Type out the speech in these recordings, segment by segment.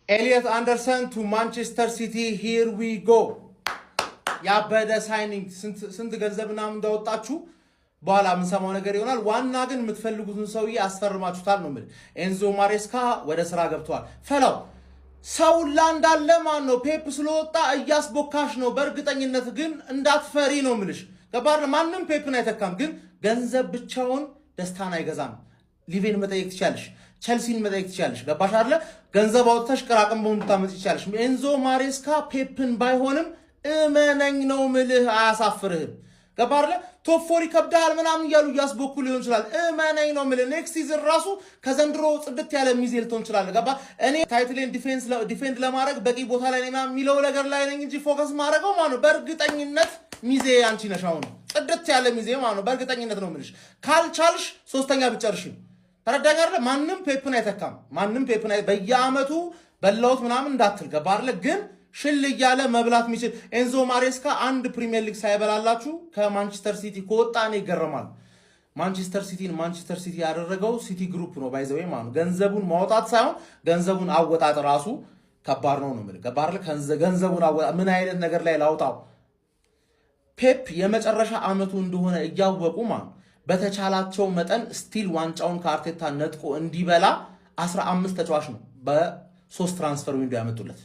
Elliot Anderson to Manchester City. Here we go. ያበደ ሳይኒንግ ስንት ገንዘብና ምን እንዳወጣችሁ በኋላ ምን ሰማው ነገር ይሆናል። ዋና ግን የምትፈልጉትን ሰውዬ አስፈርማችሁታል ነው ማለት። ኤንዞ ማሬስካ ወደ ስራ ገብቷል። ፈላው ሰው ላንዳለ ማን ነው ፔፕ ስለወጣ እያስቦካሽ ነው። በእርግጠኝነት ግን እንዳትፈሪ ነው ምልሽ። ገባር ማንንም ፔፕን አይተካም። ግን ገንዘብ ብቻውን ደስታን አይገዛም። ሊቬን መጠየቅ ትችያለሽ፣ ቸልሲን መጠየቅ ትችያለሽ። ገባሽ አይደለ? ገንዘብ አውጥተሽ ቅራቅም በመምጣት ትችያለሽ። ኤንዞ ማሬስካ ፔፕን ባይሆንም እመነኝ ነው ምልህ አያሳፍርህም። ገባርለ ቶፕ 4 ይከብዳል ምናምን ይያሉ ያስቦኩ ሊሆን ይችላል። እመነኝ ነው ምልህ ኔክስት ሲዝን ራሱ ከዘንድሮ ጽድት ያለ ሚዜል ተውን ይችላል። ገባ እኔ ታይትሌን ዲፌንድ ለማድረግ በቂ ቦታ ላይ ነኝ የሚለው ነገር ላይ ነኝ እንጂ ፎከስ ማድረገው ማለት በእርግጠኝነት ሚዜ አንቺ ነሻው ነው ጽድት ያለ ሚዜ ማለት በእርግጠኝነት ነው ምልሽ። ካልቻልሽ ሶስተኛ ብጨርሽ ተረዳኝ አይደል? ማንንም ፔፕን አይተካም። ማንንም ፔፕን በየአመቱ በላውት ምናምን እንዳትል። ገባርለ ግን ሽል ያለ መብላት የሚችል ኤንዞ ማሬስካ አንድ ፕሪሚየር ሊግ ሳይበላላችሁ ከማንቸስተር ሲቲ ከወጣኔ ይገርማል። ማንቸስተር ሲቲ ያደረገው ሲቲ ግሩፕ ነው ባይዘው ማለት ገንዘቡን ማውጣት ሳይሆን ገንዘቡን አወጣጥ ራሱ ከባድ ነው ማለት ከባድ ገንዘቡን አወጣጥ ምን አይነት ነገር ላይ ላውጣው። ፔፕ የመጨረሻ አመቱ እንደሆነ እያወቁ ማለት በተቻላቸው መጠን ስቲል ዋንጫውን ከአርቴታ ነጥቆ እንዲበላ 15 ተጫዋች ነው በ3 ትራንስፈር ዊንዶ ያመጡለት።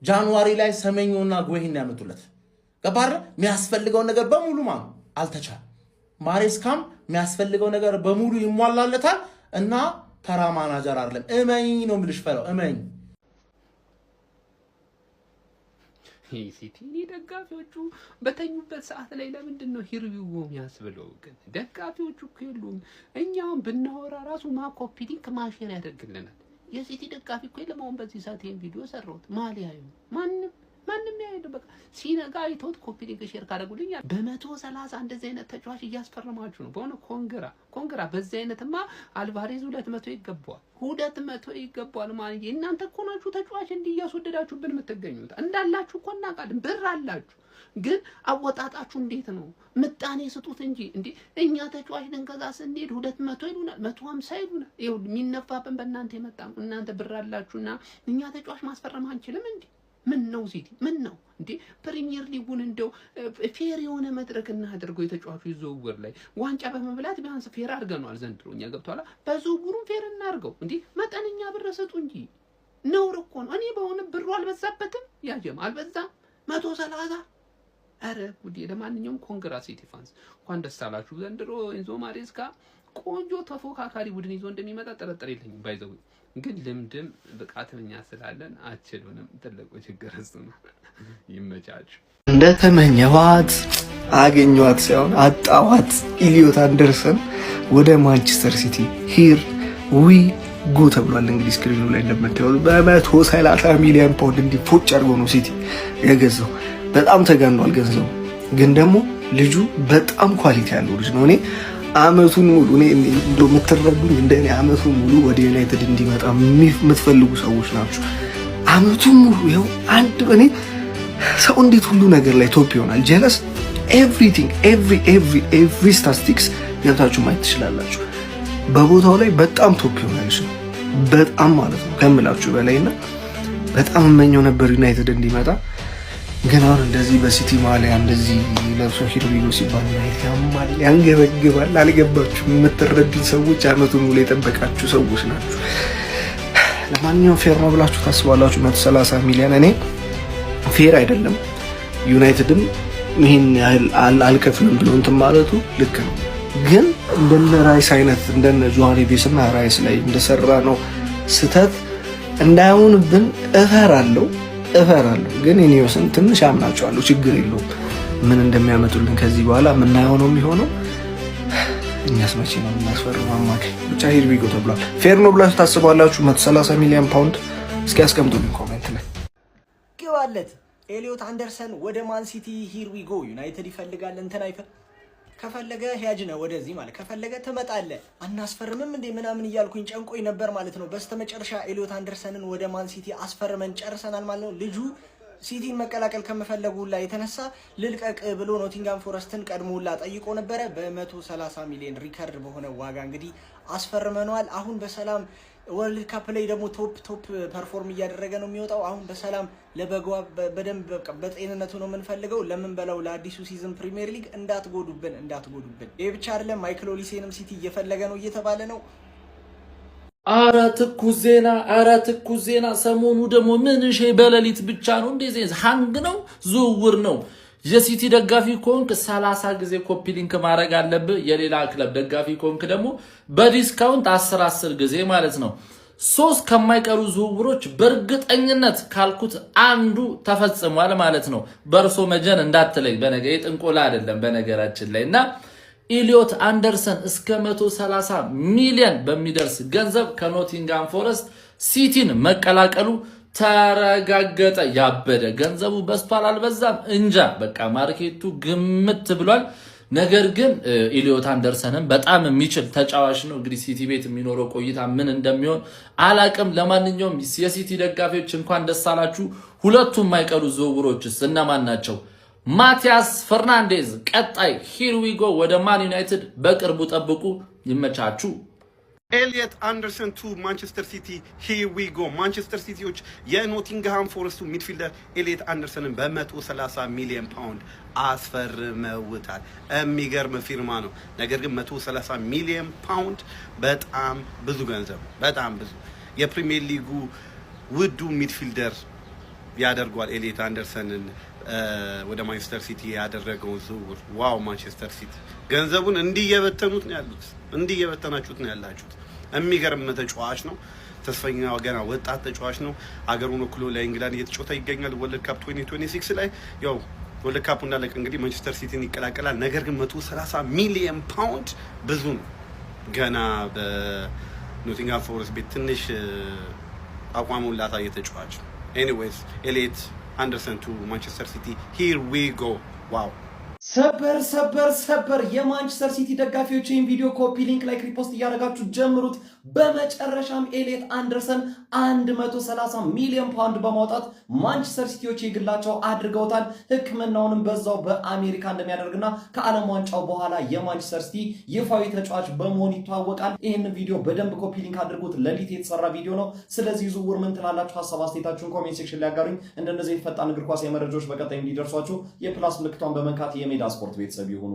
ጃንዋሪ ላይ ሰሜኞና ጎይን ያመጡለት። ገባር የሚያስፈልገው ነገር በሙሉ ማለት አልተቻለም። ማሬስካም የሚያስፈልገው ነገር በሙሉ ይሟላለታል እና ተራ ማናጀር አይደለም። እመኝ ነው ምልሽ ፈለው እመኝ። ሲቲ ደጋፊዎቹ በተኙበት ሰዓት ላይ ለምንድን ነው ሂርዊው የሚያስብለው? ግን ደጋፊዎቹ እኮ የሉም። እኛውን ብናወራ ራሱ ማኮፒ ሊንክ ማሼር ያደርግልናል። የሲቲ ደጋፊ እኮ ለማውን በዚህ ሰዓት ይሄን ቪዲዮ ሰራሁት ማሊያዩ ማንንም ያይዱ በቃ ሲነጋ አይቶት ኮፒ ሊንክ ሼር ካደረጉልኝ በ130 እንደዚህ አይነት ተጫዋች እያስፈረማችሁ ነው። በሆነ ኮንግራ በዚህ አይነትማ አልቫሬዝ 200 ይገባዋል 200 ይገባዋል ማለት እናንተ እኮ ናችሁ ተጫዋች እንዲያስወደዳችሁብን የምትገኙት። እንዳላችሁ እኮ እናውቃለን፣ ብር አላችሁ። ግን አወጣጣችሁ እንዴት ነው? ምጣኔ ስጡት እንጂ እንዴ እኛ ተጫዋች ልንገዛ ስንሄድ 200 ይሉናል 150 ይሉናል። ይኸው የሚነፋብን በእናንተ የመጣ ነው። እናንተ ብር አላችሁና እኛ ተጫዋች ማስፈረም አንችልም እንዴ? ምን ነው ሲቲ ምን ነው እንዴ? ፕሪሚየር ሊጉን እንደው ፌር የሆነ መድረክ እናድርገው። የተጫዋቹ ይዘውር ላይ ዋንጫ በመብላት ቢያንስ ፌር አድርገናል ዘንድሮ። እኛ ገብቷላ በዝውውሩም ፌር እናድርገው እንዴ። መጠነኛ ብር ስጡ እንጂ ነውር እኮ ነው። እኔ በሆነ ብሩ አልበዛበትም ያጀም አልበዛም 130 አረ ጉዴ። ለማንኛውም ኮንግራ ሲቲ ፋንስ እንኳን ደስ አላችሁ። ዘንድሮ ኤንዞ ማሬስካ ቆንጆ ተፎካካሪ ቡድን ይዞ እንደሚመጣ ጥርጥር የለኝም። ባይዘው ግን ልምድም ብቃትኛ ስላለን አችሉንም። ትልቁ ችግር እሱ ነው። ይመቻችሁ። እንደተመኘኋት አገኘኋት ሳይሆን አጣኋት። ኤሊዮት አንደርሰን ወደ ማንቸስተር ሲቲ ሂር ዊ ጎ ተብሏል። እንግዲህ ስክሪኑ ላይ እንደምታዩት በ130 ሚሊዮን ፓውንድ እንዲፎጭ አድርጎ ነው ሲቲ የገዛው። በጣም ተጋኗል ገንዘቡ። ግን ደግሞ ልጁ በጣም ኳሊቲ ያለው ልጅ ነው። እኔ አመቱን ሙሉ እንደው የምትረዱኝ እንደኔ አመቱን ሙሉ ወደ ዩናይትድ እንዲመጣ የምትፈልጉ ሰዎች ናችሁ። አመቱን ሙሉ ይኸው አንድ በኔ ሰው እንዴት ሁሉ ነገር ላይ ቶፕ ይሆናል? ጀለስ ኤቭሪቲንግ ኤቭሪ ስታቲስቲክስ ገብታችሁ ማየት ትችላላችሁ። በቦታው ላይ በጣም ቶፕ ይሆናል ነው በጣም ማለት ነው ከምላችሁ በላይና በጣም እመኘው ነበር ዩናይትድ እንዲመጣ። ግን አሁን እንደዚህ በሲቲ ማሊያ እንደዚህ ለብሶ ሂርዊጎ ሲባል ማየት ያማል፣ ያንገበግባል። አልገባችሁም? የምትረዱኝ ሰዎች አመቱን ሙሉ የጠበቃችሁ ሰዎች ናችሁ። ለማንኛውም ፌር ነው ብላችሁ ታስባላችሁ? 130 ሚሊዮን እኔ ፌር አይደለም። ዩናይትድም ይሄን ያህል አልከፍልም ብሎ እንትን ማለቱ ልክ ነው። ግን እንደነ ራይስ አይነት እንደነ ጆሃን ቤስና ራይስ ላይ እንደሰራ ነው ስተት እንዳይሆንብን እፈራለሁ። ግን እኔውስን ትንሽ አምናቸዋለሁ። ችግር የለውም። ምን እንደሚያመጡልን ከዚህ በኋላ የምናየው ነው የሚሆነው። እኛስ መቼ ነው የምናስፈርመው? አማካይ ብቻ ሂርዊጎ ተብሏል። ፌር ነው ብላችሁ ታስባላችሁ? 130 ሚሊዮን ፓውንድ እስኪ ያስቀምጡልኝ ኮሜንት ላይ። ግባለት ኤሊዮት አንደርሰን ወደ ማን ሲቲ ሂርዊጎ። ዩናይትድ ይፈልጋል እንትን ከፈለገ ሄጅ ነው ወደዚህ ማለት ከፈለገ ትመጣለ። አናስፈርምም እንዴ ምናምን እያልኩኝ ጨንቆኝ ነበር ማለት ነው። በስተመጨረሻ ኤሊዮት አንደርሰንን ወደ ማን ሲቲ አስፈርመን ጨርሰናል ማለት ነው። ልጁ ሲቲን መቀላቀል ከመፈለጉ ላይ የተነሳ ልልቀቅ ብሎ ኖቲንጋም ፎረስትን ቀድሞላ ጠይቆ ነበረ። በ130 ሚሊዮን ሪካርድ በሆነ ዋጋ እንግዲህ አስፈርመነዋል። አሁን በሰላም ወርልድ ካፕ ላይ ደግሞ ቶፕ ፐርፎርም እያደረገ ነው የሚወጣው። አሁን በሰላም ለበጓ በደንብ በጤንነቱ ነው የምንፈልገው። ለምን በለው ለአዲሱ ሲዝን ፕሪሚየር ሊግ እንዳትጎዱብን። ይሄ ብቻ አይደለም፣ ማይክል ኦሊሴንም ሲቲ እየፈለገ ነው እየተባለ ነው። አረ ትኩስ ዜና ሰሞኑ ደግሞ ምን በሌሊት ብቻ ነው እንደዚህ ሃንግ ነው ዝውውር ነው። የሲቲ ደጋፊ ኮንክ 30 ጊዜ ኮፒ ሊንክ ማድረግ አለብህ። የሌላ ክለብ ደጋፊ ኮንክ ደግሞ በዲስካውንት 10 ጊዜ ማለት ነው። 3 ከማይቀሩ ዝውውሮች በእርግጠኝነት ካልኩት አንዱ ተፈጽሟል ማለት ነው። በርሶ መጀን እንዳትለይ በነገ የጥንቆላ አይደለም በነገራችን ላይ እና ኢሊዮት አንደርሰን እስከ 130 ሚሊዮን በሚደርስ ገንዘብ ከኖቲንጋም ፎረስት ሲቲን መቀላቀሉ ተረጋገጠ። ያበደ ገንዘቡ በስቷል አልበዛም እንጃ፣ በቃ ማርኬቱ ግምት ብሏል። ነገር ግን ኢሊዮት አንደርሰንም በጣም የሚችል ተጫዋች ነው። እንግዲህ ሲቲ ቤት የሚኖረው ቆይታ ምን እንደሚሆን አላቅም። ለማንኛውም የሲቲ ደጋፊዎች እንኳን ደስ አላችሁ። ሁለቱም የማይቀሩ ዝውውሮችስ እነማን ናቸው? ማቲያስ ፈርናንዴዝ ቀጣይ ሂር ዊ ጎ ወደ ማን ዩናይትድ በቅርቡ ጠብቁ። ይመቻችሁ። ኤሊየት አንደርሰን ቱ ማንቸስተር ሲቲ ሂር ዊ ጎ። ማንቸስተር ሲቲዎች የኖቲንግሃም ፎረስቱ ሚድፊልደር ኤሊየት አንደርሰንን በ130 ሚሊዮን ፓውንድ አስፈርመውታል። የሚገርም ፊርማ ነው። ነገር ግን 130 ሚሊዮን ፓውንድ በጣም ብዙ ገንዘብ፣ በጣም ብዙ። የፕሪሚየር ሊጉ ውዱ ሚድፊልደር ያደርጓል ኤሊየት አንደርሰንን ወደ ማንቸስተር ሲቲ ያደረገው ዝውውር። ዋው! ማንቸስተር ሲቲ ገንዘቡን እንዲየበተኑት ነው ያሉት፣ እንዲየበተናችሁት ነው ያላችሁት። የሚገርም ተጫዋች ነው። ተስፈኛ ገና ወጣት ተጫዋች ነው። አገሩን ወክሎ ለእንግላንድ እየተጫወተ ይገኛል። ወርልድ ካፕ 2026 ላይ ያው ወርልድ ካፕ እንዳለቀ እንግዲህ ማንቸስተር ሲቲን ይቀላቀላል። ነገር ግን 130 ሚሊዮን ፓውንድ ብዙ ነው። ገና በኖቲንግሃም ፎረስት ቤት ትንሽ አቋሙን ላሳየ ተጫዋች። ኤኒዌይስ ኤሊየት አንደርሰን ቱ ማንቸስተር ሲቲ ሂር ዊ ጎ። ዋው! ሰበር የማንቸስተር ሲቲ ደጋፊዎች ይህን ቪዲዮ ኮፒ ሊንክ ላይ ሪፖስት እያደረጋችሁ ጀምሩት። በመጨረሻም ኤሊየት አንደርሰን 130 ሚሊዮን ፓውንድ በማውጣት ማንቸስተር ሲቲዎች የግላቸው አድርገውታል። ሕክምናውንም በዛው በአሜሪካ እንደሚያደርግና ከዓለም ዋንጫው በኋላ የማንቸስተር ሲቲ ይፋዊ ተጫዋች በመሆን ይተዋወቃል። ይህንን ቪዲዮ በደንብ ኮፒ ሊንክ አድርጉት። ሌሊት የተሰራ ቪዲዮ ነው። ስለዚህ ዝውውር ምን ትላላችሁ? ሀሳብ አስተያየታችሁን ኮሜንት ሴክሽን ላይ ያጋሩኝ። እንደነዚህ ፈጣን እግር ኳስ መረጃዎች በቀጣይ እንዲደርሷችሁ የፕላስ ምልክቷን በመንካት የሜዳ ስፖርት ቤተሰብ ይሁኑ።